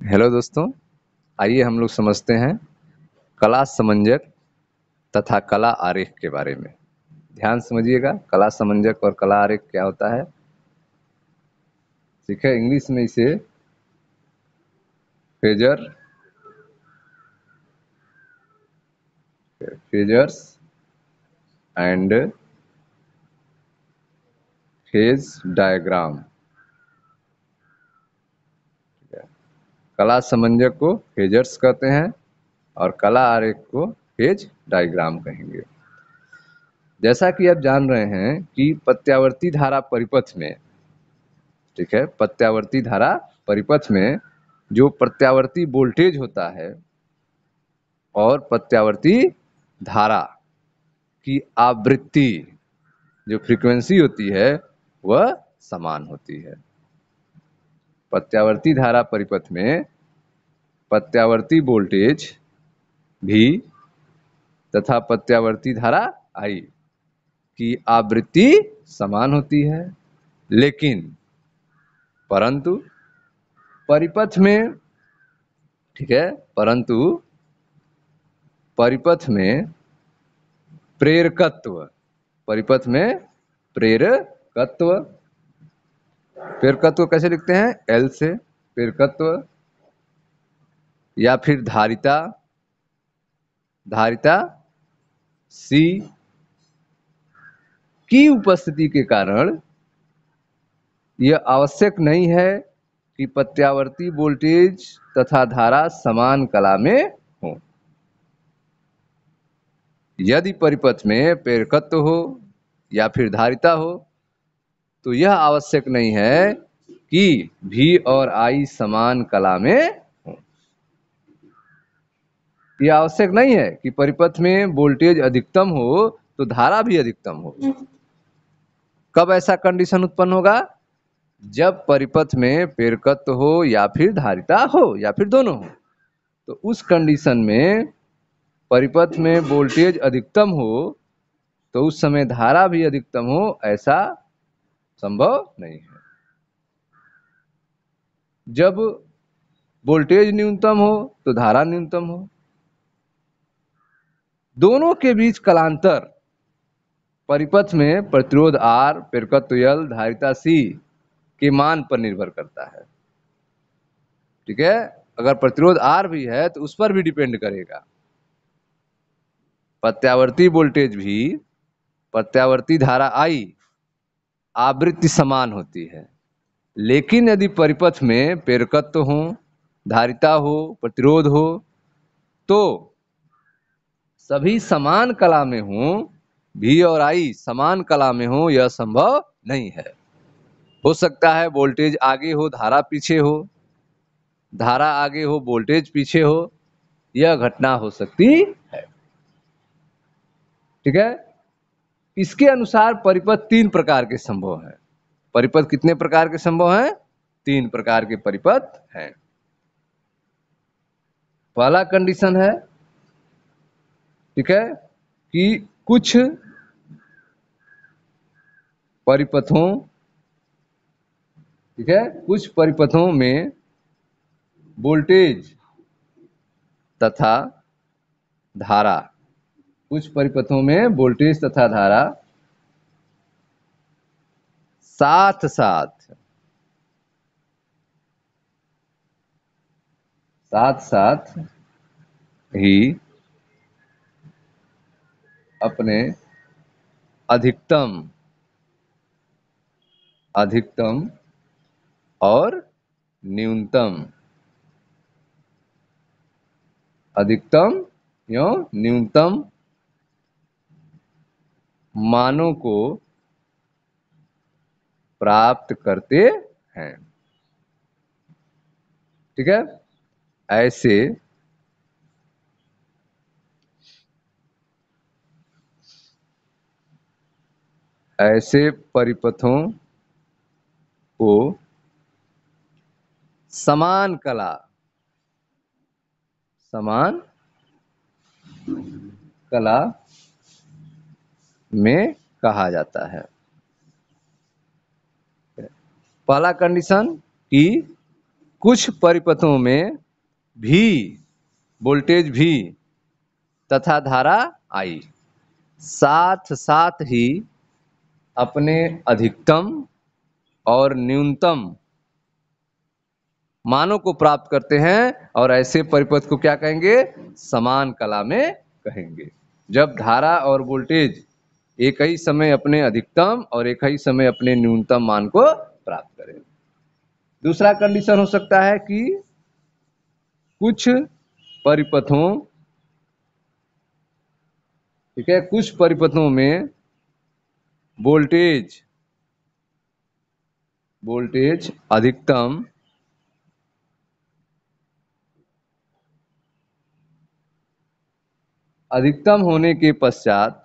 Hello दोस्तों, आइए हम लोग समझते हैं कला समंजक तथा कला आरेख के बारे में। ध्यान समझिएगा, कला समंजक और कला आरेख क्या होता है। ठीक है, इंग्लिश में इसे phasor phasors and phase diagram. कला समंजक को फेजर्स कहते हैं और कला आरेख को फेज डायग्राम कहेंगे। जैसा कि आप जान रहे हैं कि प्रत्यावर्ती धारा परिपथ में, ठीक है, प्रत्यावर्ती धारा परिपथ में जो प्रत्यावर्ती वोल्टेज होता है और प्रत्यावर्ती धारा की आवृत्ति, जो फ्रीक्वेंसी होती है, वह समान होती है। प्रत्यावर्ती धारा परिपथ में प्रत्यावर्ती वोल्टेज भी तथा प्रत्यावर्ती धारा आई की आवृत्ति समान होती है, लेकिन परंतु परिपथ में, ठीक है, परंतु परिपथ में प्रेरकत्व, परिपथ में प्रेरकत्व, प्रेरकत्व कैसे लिखते हैं? एल से प्रेरकत्व, या फिर धारिता, धारिता सी की उपस्थिति के कारण यह आवश्यक नहीं है कि प्रत्यावर्ती वोल्टेज तथा धारा समान कला में हो। यदि परिपथ में प्रेरकत्व हो या फिर धारिता हो तो यह आवश्यक नहीं है कि V और I समान कला में हो। यह आवश्यक नहीं है कि परिपथ में वोल्टेज अधिकतम हो तो धारा भी अधिकतम हो। कब ऐसा कंडीशन उत्पन्न होगा? जब परिपथ में प्रेरकत्व हो या फिर धारिता हो या फिर दोनों हो। तो उस कंडीशन में परिपथ में वोल्टेज अधिकतम हो तो उस समय धारा भी अधिकतम हो, ऐसा संभव नहीं है। जब वोल्टेज न्यूनतम हो तो धारा न्यूनतम हो। दोनों के बीच कलांतर परिपथ में प्रतिरोध R, प्रेरकत्व L, धारिता C के मान पर निर्भर करता है। ठीक है, अगर प्रतिरोध R भी है तो उस पर भी डिपेंड करेगा। प्रत्यावर्ती वोल्टेज भी प्रत्यावर्ती धारा I आवृत्ति समान होती है, लेकिन यदि परिपथ में प्रेरकत्व हो, धारिता हो, प्रतिरोध हो तो सभी समान कला में हो, V और I समान कला में हो, यह संभव नहीं है। हो सकता है वोल्टेज आगे हो, धारा पीछे हो, धारा आगे हो, वोल्टेज पीछे हो, यह घटना हो सकती है। ठीक है, इसके अनुसार परिपथ 3 प्रकार के संभव हैं। परिपथ कितने प्रकार के संभव हैं? 3 प्रकार के परिपथ हैं। पहला कंडीशन है, ठीक है, कि कुछ परिपथों, ठीक है, कुछ परिपथों में वोल्टेज तथा धारा, कुछ परिपथों में वोल्टेज तथा धारा साथ साथ ही अपने अधिकतम और न्यूनतम, अधिकतम एवं न्यूनतम मानों को प्राप्त करते हैं। ठीक है, ऐसे परिपथों को समान कला में कहा जाता है। पहला कंडीशन कि कुछ परिपथों में भी वोल्टेज भी तथा धारा आई साथ साथ ही अपने अधिकतम और न्यूनतम मानों को प्राप्त करते हैं, और ऐसे परिपथ को क्या कहेंगे? समान कला में कहेंगे। जब धारा और वोल्टेज एक ही समय अपने अधिकतम और एक ही समय अपने न्यूनतम मान को प्राप्त करें। दूसरा कंडीशन हो सकता है कि कुछ परिपथों, ठीक है, कुछ परिपथों में वोल्टेज अधिकतम होने के पश्चात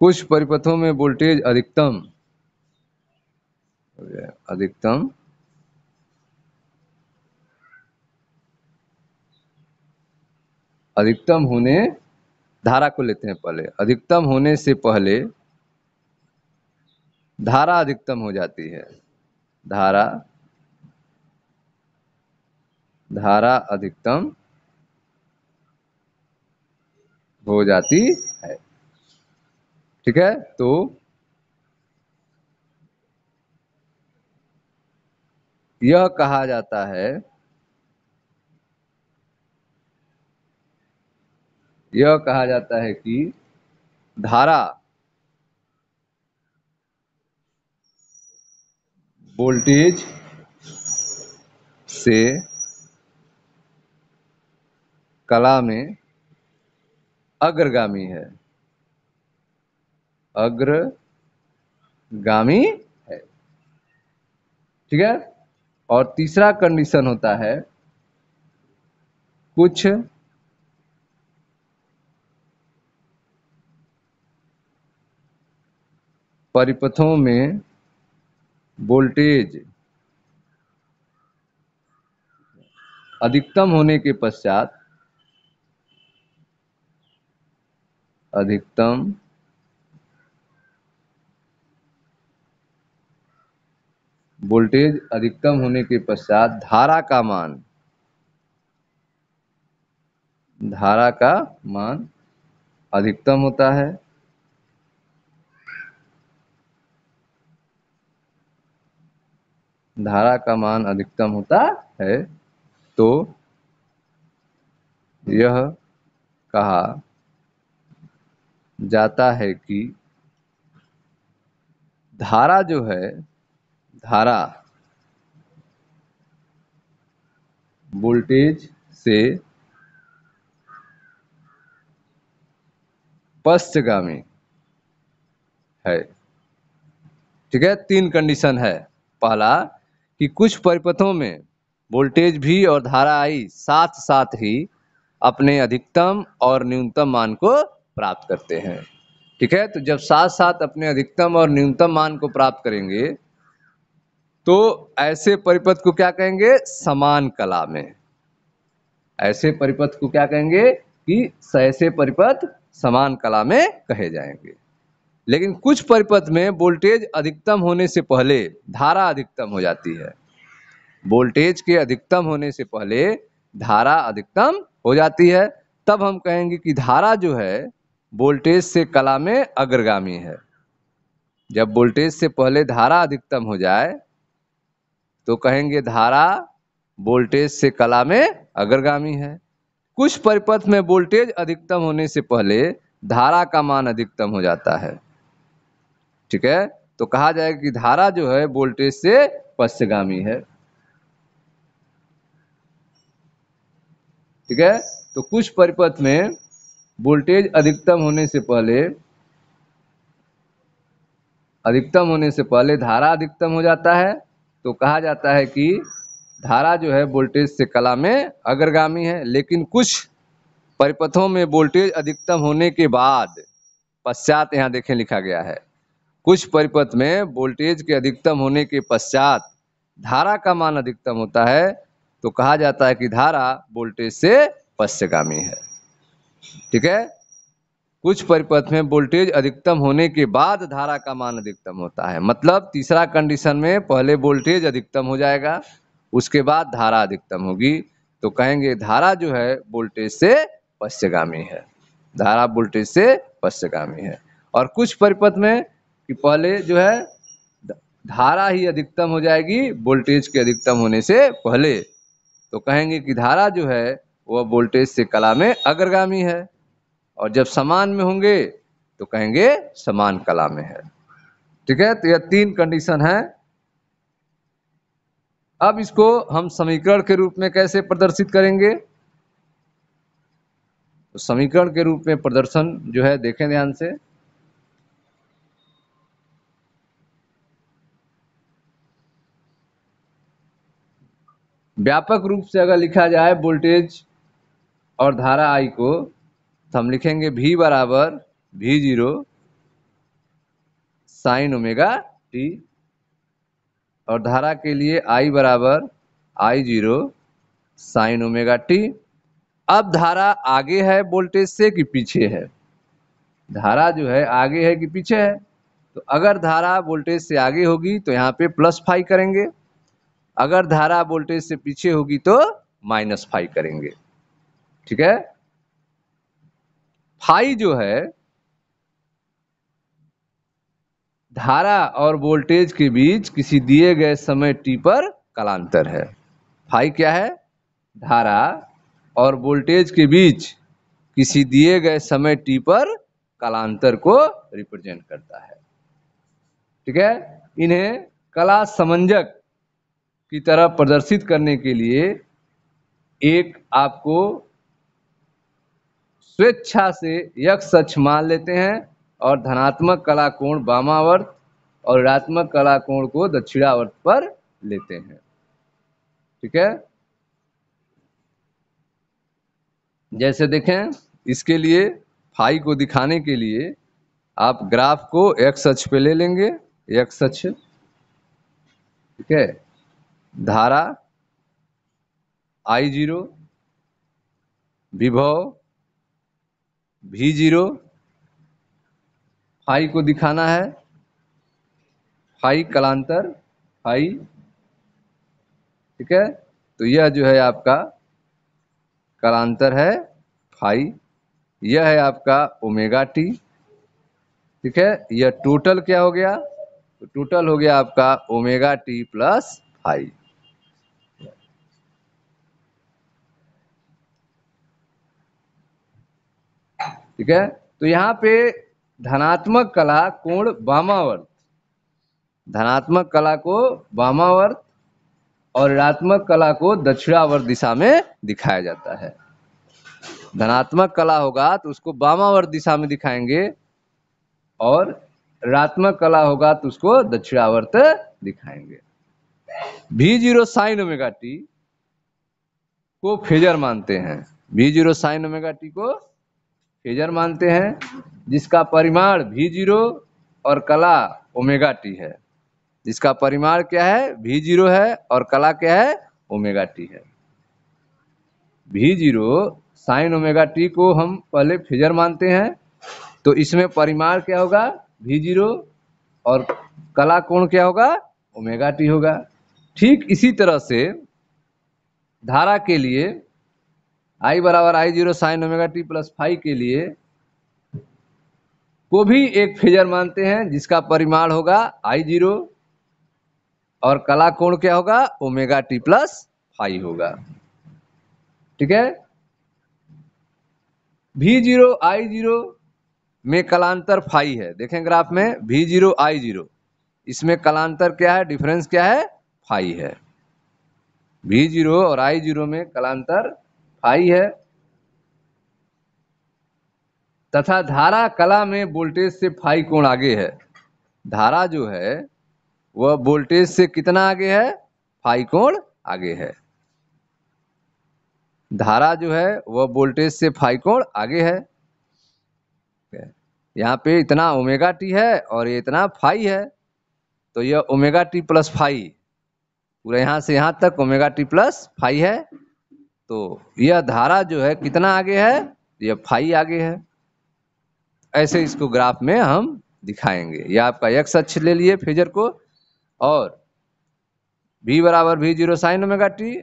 कुछ परिपथों में वोल्टेज अधिकतम होने, धारा को लेते हैं पहले, अधिकतम होने से पहले धारा अधिकतम हो जाती है। धारा अधिकतम हो जाती है, ठीक है। तो यह कहा जाता है कि धारा वोल्टेज से कला में अग्रगामी है, ठीक है। और तीसरा कंडीशन होता है कुछ परिपथों में वोल्टेज अधिकतम होने के पश्चात धारा का मान अधिकतम होता है, तो यह कहा जाता है कि धारा वोल्टेज से पश्चगामी है, ठीक है। 3 कंडीशन है। पहला कि कुछ परिपथों में वोल्टेज भी और धारा आई साथ साथ ही अपने अधिकतम और न्यूनतम मान को प्राप्त करते हैं, ठीक है। तो जब साथ साथ अपने अधिकतम और न्यूनतम मान को प्राप्त करेंगे तो ऐसे परिपथ को क्या कहेंगे? समान कला में। ऐसे परिपथ को क्या कहेंगे? कि ऐसे परिपथ समान कला में कहे जाएंगे। लेकिन कुछ परिपथ में वोल्टेज अधिकतम होने से पहले धारा अधिकतम हो जाती है। वोल्टेज के अधिकतम होने से पहले धारा अधिकतम हो जाती है, तब हम कहेंगे कि धारा जो है वोल्टेज से कला में अग्रगामी है। जब वोल्टेज से पहले धारा अधिकतम हो जाए तो कहेंगे धारा वोल्टेज से कला में अग्रगामी है। कुछ परिपथ में वोल्टेज अधिकतम होने से पहले धारा का मान अधिकतम हो जाता है, ठीक है। तो कहा जाएगा कि धारा जो है वोल्टेज से पश्चगामी है, ठीक है। तो कुछ परिपथ में वोल्टेज अधिकतम होने से पहले धारा अधिकतम हो जाता है, तो कहा जाता है कि धारा जो है वोल्टेज से कला में अग्रगामी है। लेकिन कुछ परिपथों में वोल्टेज अधिकतम होने के बाद, पश्चात यहाँ देखें लिखा गया है, कुछ परिपथ में वोल्टेज के अधिकतम होने के पश्चात धारा का मान अधिकतम होता है तो कहा जाता है कि धारा वोल्टेज से पश्चगामी है। ठीक है। कुछ परिपथ में वोल्टेज अधिकतम होने के बाद धारा का मान अधिकतम होता है, मतलब तीसरा कंडीशन में पहले वोल्टेज अधिकतम हो जाएगा, उसके बाद धारा अधिकतम होगी, तो कहेंगे धारा जो है वोल्टेज से पश्चगामी है। धारा वोल्टेज से पश्चगामी है। और कुछ परिपथ में कि पहले जो है धारा ही अधिकतम हो जाएगी वोल्टेज के अधिकतम होने से पहले, तो कहेंगे कि धारा जो है वह वोल्टेज से कला में अग्रगामी है। और जब समान में होंगे तो कहेंगे समान कला में है। ठीक है। तो यह तीन कंडीशन है। अब इसको हम समीकरण के रूप में कैसे प्रदर्शित करेंगे? तो समीकरण के रूप में प्रदर्शन जो है देखें ध्यान से। व्यापक रूप से अगर लिखा जाए वोल्टेज और धारा I को, तो हम लिखेंगे V बराबर V0 साइन ओमेगा टी, और धारा के लिए I बराबर I0 साइन ओमेगा टी। अब धारा आगे है वोल्टेज से कि पीछे है? धारा जो है आगे है कि पीछे है? तो अगर धारा वोल्टेज से आगे होगी तो यहाँ पे +5 करेंगे, अगर धारा वोल्टेज से पीछे होगी तो -5 करेंगे। ठीक है। फाई जो है धारा और वोल्टेज के बीच किसी दिए गए समय t पर कालांतर है। फाई क्या है? धारा और वोल्टेज के बीच किसी दिए गए समय t पर कालांतर को रिप्रेजेंट करता है। ठीक है। इन्हें कला समंजक की तरह प्रदर्शित करने के लिए एक आपको स्वेच्छा से x अक्ष मान लेते हैं और धनात्मक कला कोण वामावर्त और ऋणात्मक कला कोण को दक्षिणावर्त पर लेते हैं। ठीक है। जैसे देखें, इसके लिए फाई को दिखाने के लिए आप ग्राफ को x अक्ष पे ले लेंगे, x अक्ष। ठीक है। धारा I0, विभव V0, फाई को दिखाना है, फाई कलांतर फाई। ठीक है। तो यह जो है आपका कलांतर है फाई, यह है आपका ओमेगा टी। ठीक है। यह टोटल क्या हो गया? तो टोटल हो गया आपका ओमेगा टी प्लस फाई। ठीक है। तो यहाँ पे धनात्मक कला कोण वामावर्त, धनात्मक कला को वामावर्त और ऋणात्मक कला को दक्षिणावर्त दिशा में दिखाया जाता है। धनात्मक कला होगा तो उसको वामावर्त दिशा में दिखाएंगे और ऋणात्मक कला होगा तो उसको दक्षिणावर्त दिखाएंगे। V0 साइन ओमेगा टी को फेजर मानते हैं, V0 साइन ओमेगा टी को फेजर मानते हैं, जिसका परिमाण V0 और कला ओमेगा टी है। जिसका परिमाण क्या है? V0 है और कला क्या है? ओमेगा टी है। V0 साइन ओमेगा टी को हम पहले फेजर मानते हैं, तो इसमें परिमाण क्या होगा? V0 और कला कोण क्या होगा? ओमेगा टी होगा। ठीक इसी तरह से धारा के लिए I बराबर I0 sine omega T plus phi के लिए को भी एक फेजर मानते हैं, जिसका परिमाण होगा I0 और कला कोण क्या होगा? ओमेगा टी प्लस फाई होगा। ठीक है। V0 I0 में कलांतर फाई है, देखें ग्राफ में V0 I0, इसमें कलांतर क्या है? डिफरेंस क्या है? फाई है। V0 और I0 में कलांतर फाई है। तथा धारा कला में वोल्टेज से फाई कोण आगे है। धारा जो है वह वोल्टेज से कितना आगे है? फाई कोण आगे है। धारा जो है वह वोल्टेज से फाई कोण आगे है। यहाँ पे इतना ओमेगा टी है और ये इतना फाई है, तो यह ओमेगा टी प्लस फाई, पूरा यहाँ से यहाँ तक ओमेगा टी प्लस फाई है। तो यह धारा जो है कितना आगे है, यह फाई आगे है। ऐसे इसको ग्राफ में हम दिखाएंगे। यह आपका एक्स अक्ष ले लिए फेजर को, और v बराबर v zero sine omega T,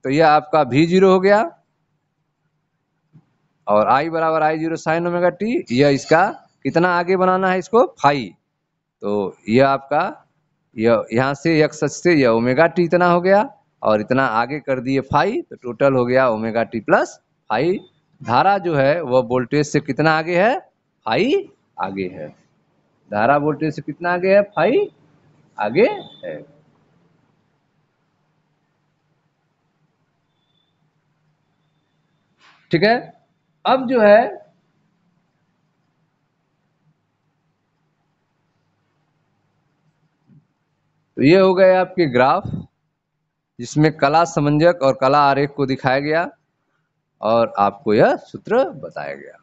तो यह आपका v जीरो हो गया, और i बराबर i zero sine omega T, यह इसका कितना आगे बनाना है इसको, फाई। तो यह आपका यह यहाँ से एक्स अक्ष से यह ओमेगा टी इतना हो गया, और इतना आगे कर दिए फाई, तो टोटल हो गया ओमेगा टी प्लस फाई। धारा जो है वह वोल्टेज से कितना आगे है, फाई आगे है। धारा वोल्टेज से कितना आगे है, फाई आगे है। ठीक है। अब जो है तो ये हो गए आपके ग्राफ, जिसमें कला समंजक और कला आरेख को दिखाया गया और आपको यह सूत्र बताया गया।